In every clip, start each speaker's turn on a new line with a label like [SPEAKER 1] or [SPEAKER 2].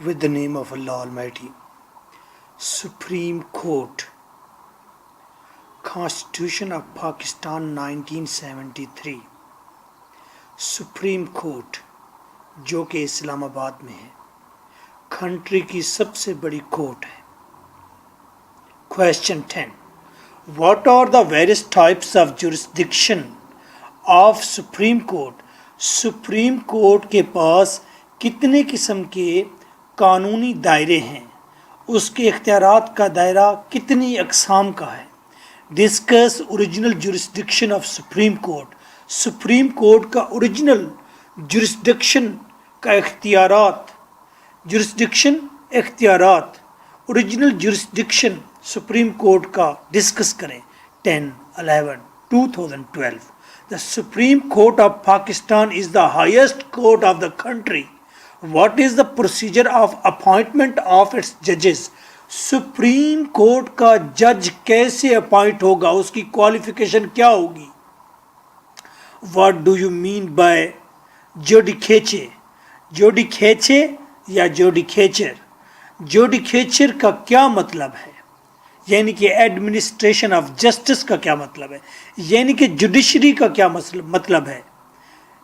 [SPEAKER 1] With the name of Allah Almighty. Supreme Court, Constitution of Pakistan 1973. Supreme court जो कि इस्लामाबाद में है, country की सबसे बड़ी कोर्ट है. Question 10. What are the various types of jurisdiction of Supreme Court? Supreme court के पास कितने किस्म के कानूनी दायरे हैं, उसके इख्तियारात का दायरा कितनी अक़साम का है. Discuss original jurisdiction of supreme court. Supreme Court का ओरिजिनल जुरिस्डिक्शन का इख्तियारात ओरिजिनल जुरिस्डिक्शन सुप्रीम कोर्ट का डिस्कस करें. 10/11/2012. The Supreme Court of Pakistan is the highest court of the country. What is the procedure of appointment of its judges? Supreme Court का जज कैसे appoint होगा, उसकी qualification क्या होगी. What do you mean by judicature? जुडिकेचे या judicature. Judicature का क्या मतलब है, यानी कि एडमिनिस्ट्रेशन ऑफ जस्टिस का क्या मतलब है, यानी कि जुडिशरी का क्या मतलब है.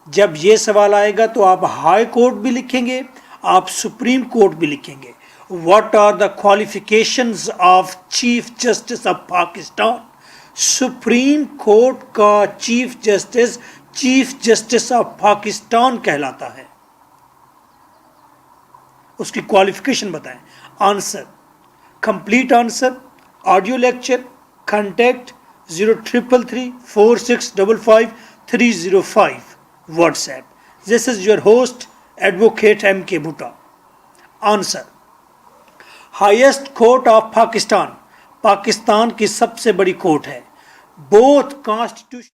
[SPEAKER 1] जब ये सवाल आएगा तो आप हाई कोर्ट भी लिखेंगे, आप सुप्रीम कोर्ट भी लिखेंगे. What are the qualifications of chief justice of Pakistan. Supreme Court का चीफ जस्टिस ऑफ पाकिस्तान कहलाता है. उसकी क्वालिफिकेशन बताएं. Answer, complete answer, audio lecture, contact 03334655 WhatsApp. This is your host, Advocate M.K. Bhutta. Answer. Highest court of Pakistan. Pakistan की सबसे बड़ी court है. Both constitution